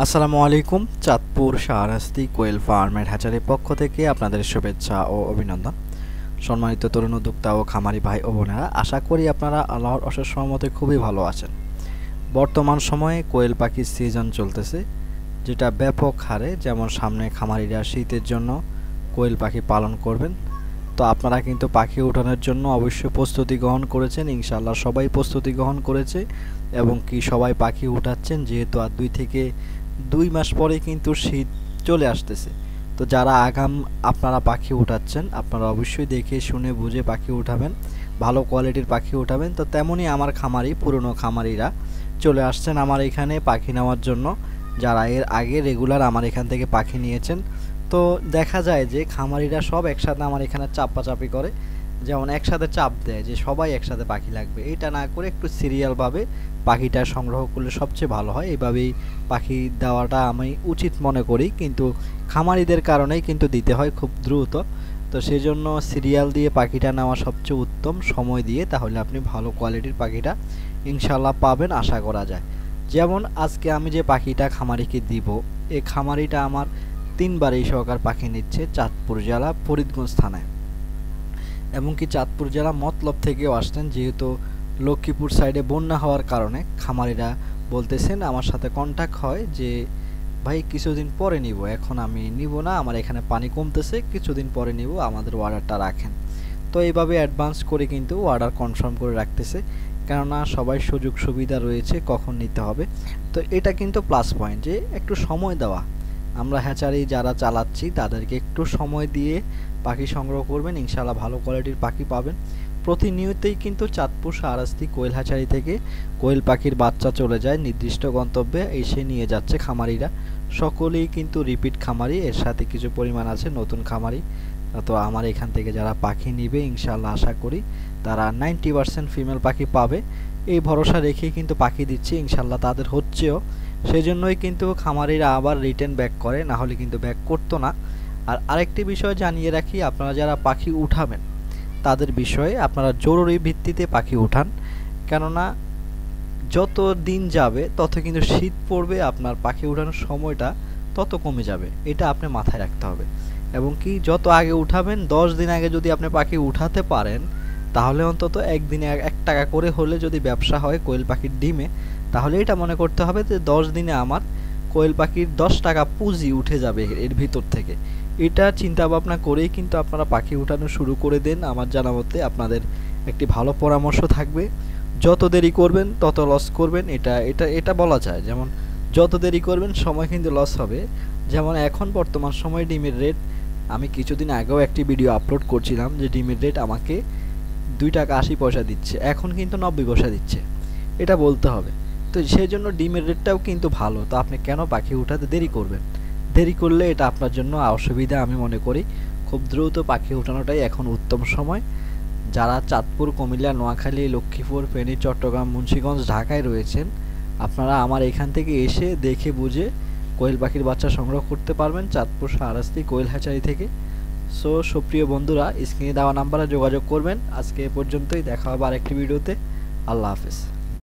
আসসালামু আলাইকুম। চাঁদপুর শাহরাস্তি কোয়েল ফার্মের হ্যাচারির পক্ষ থেকে আপনাদের শুভেচ্ছা ও অভিনন্দন। সম্মানিত তরুণ উদ্যোক্তা ও খামারি ভাই ও বোনেরা, আশা করি আপনারা আল্লাহর অশেষ রহমতে খুবই ভালো আছেন। বর্তমান সময়ে কোয়েল পাখির সিজন চলতেছে, যেটা ব্যাপক হারে, যেমন সামনে খামারিরা শীতের জন্য কোয়েল পাখি পালন করবেন। তো আপনারা কিন্তু পাখি উঠানোর জন্য অবশ্যই প্রস্তুতি গ্রহণ করেছেন, ইনশাআল্লাহ সবাই প্রস্তুতি গ্রহণ করেছে এবং কি সবাই পাখি উঠাচ্ছেন, যেহেতু আর 2 মাস পরে কিন্তু শীত চলে আসতেছে। তো যারা আপনারা পাখি উঠাচ্ছেন, আপনারা অবশ্যই দেখে শুনে বুঝে পাখি উঠাবেন, ভালো কোয়ালিটির পাখি উঠাবেন। তো তেমনই আমার পুরনো খামারিরা চলে আসছেন আমার এখানে পাখি নেওয়ার জন্য, যারা এর আগে রেগুলার আমার এখান থেকে পাখি নিয়েছেন। তো দেখা যায় যে খামারিরা সব একসাথে আমার এখানে চাপাচাপি করে, যেমন একসাথে চাপ দেয় যে সবাই একসাথে পাখি লাগবে। এটা না করে একটু সিরিয়ালভাবে পাখিটা সংগ্রহ করলে সবচেয়ে ভালো হয়। এভাবেই পাখি দেওয়াটা আমি উচিত মনে করি, কিন্তু খামারিদের কারণেই কিন্তু দিতে হয় খুব দ্রুত। তো সেই জন্য সিরিয়াল দিয়ে পাখিটা নেওয়া সবচেয়ে উত্তম, সময় দিয়ে, তাহলে আপনি ভালো কোয়ালিটির পাখিটা ইনশাল্লাহ পাবেন আশা করা যায়। যেমন আজকে আমি যে পাখিটা খামারিকে দিব, এই খামারিটা আমার 3বার এই সহকার পাখি নিচ্ছে চাঁদপুর জেলা ফরিদগঞ্জ থানায়, এমনকি চাঁদপুর জেলা মতলব থেকেও আসছেন, যেহেতু লক্ষ্মীপুর সাইডে বন্যা হওয়ার কারণে খামারিরা বলতেছেন, আমার সাথে কন্ট্যাক্ট হয় যে ভাই কিছুদিন পরে নিব, এখন আমি নিব না, আমার এখানে পানি কমতেছে, কিছুদিন পরে নিব, আমাদের অর্ডারটা রাখেন। তো এইভাবে অ্যাডভান্স করে কিন্তু অর্ডার কনফার্ম করে রাখতেছে, কেননা সবাই সুযোগ সুবিধা রয়েছে কখন নিতে হবে। তো এটা কিন্তু প্লাস পয়েন্ট, যে একটু সময় দেওয়া। আমরা হ্যাচারি যারা চালাচ্ছি তাদেরকে একটু সময় দিয়ে পাখি সংগ্রহ করবেন, ইনশাআল্লাহ ভালো কোয়ালিটির পাখি পাবেন। প্রতিনিয়তই কিন্তু চাঁদপুর শাহরাস্তি কোয়েল হ্যাচারি থেকে কোয়েল পাখির বাচ্চা চলে যায় নির্দিষ্ট গন্তব্যে, এসে নিয়ে যাচ্ছে খামারিরা। সকলেই কিন্তু রিপিট খামারি, এর সাথে কিছু পরিমাণ আছে নতুন খামারি। তো আমার এখান থেকে যারা পাখি নিবে, ইনশাআল্লাহ আশা করি তারা 90% ফিমেল পাখি পাবে, এই ভরসা রেখেই কিন্তু পাখি দিচ্ছে, ইনশাআল্লাহ তাদের হচ্ছেও। সেই জন্যই কিন্তু খামারিরা আবার রিটার্ন ব্যাক করে, না হলে কিন্তু ব্যাক করতো না। আর আরেকটি বিষয় জানিয়ে রাখি, আপনারা যারা পাখি উঠাবেন তাদের বিষয়ে আপনারা জরুরি ভিত্তিতে পাখি উঠান, কেননা যত দিন যাবে তত কিন্তু শীত পড়বে, আপনার পাখি উঠানোর সময়টা তত কমে যাবে, এটা আপনি মাথায় রাখতে হবে। এবং কি যত আগে উঠাবেন, 10 দিন আগে যদি আপনি পাখি উঠাতে পারেন, তাহলে অন্তত একদিনে 1 টাকা করে হলে যদি ব্যবসা হয় কোয়েল পাখির ডিমে, তাহলে এটা মনে করতে হবে যে 10 দিনে আমার কোয়েল পাখির 10 টাকা পুঁজি উঠে যাবে এর ভিতর থেকে। এটা চিন্তা ভাবনা করেই কিন্তু আপনারা পাখি উঠানো শুরু করে দেন। আমার জানা মতে আপনাদের একটি ভালো পরামর্শ থাকবে, যত দেরি করবেন তত লস করবেন, এটা এটা এটা বলা যায়। যেমন যত দেরি করবেন সময় কিন্তু লস হবে। যেমন এখন বর্তমান সময়ে ডিমের রেট, আমি কিছুদিন আগেও একটি ভিডিও আপলোড করছিলাম যে ডিমের রেট আমাকে 2 টাকা 80 পয়সা দিচ্ছে, এখন কিন্তু 90 পয়সা দিচ্ছে, এটা বলতে হবে। তো সেই জন্য ডিমের রেটটাও কিন্তু ভালো, তো আপনি কেন পাখি উঠাতে দেরি করবেন? দেরি করলে এটা আপনার জন্য অসুবিধা আমি মনে করি। খুব দ্রুত পাখি উঠানোটাই এখন উত্তম সময়। যারা চাঁদপুর, কুমিল্লা, নোয়াখালী, লক্ষ্মীপুর, ফেনী, চট্টগ্রাম, মুন্সিগঞ্জ, ঢাকায় রয়েছেন, আপনারা আমার এখান থেকে এসে দেখে বুঝে কোয়েল পাখির বাচ্চা সংগ্রহ করতে পারবেন চাঁদপুর শাহরাস্তি কোয়েল হ্যাচারি থেকে। সো সুপ্রিয় বন্ধুরা, স্ক্রিনে দেওয়া নাম্বারে যোগাযোগ করবেন। আজকে এ পর্যন্তই, দেখা হবে আরেকটি ভিডিওতে। আল্লাহ হাফেজ।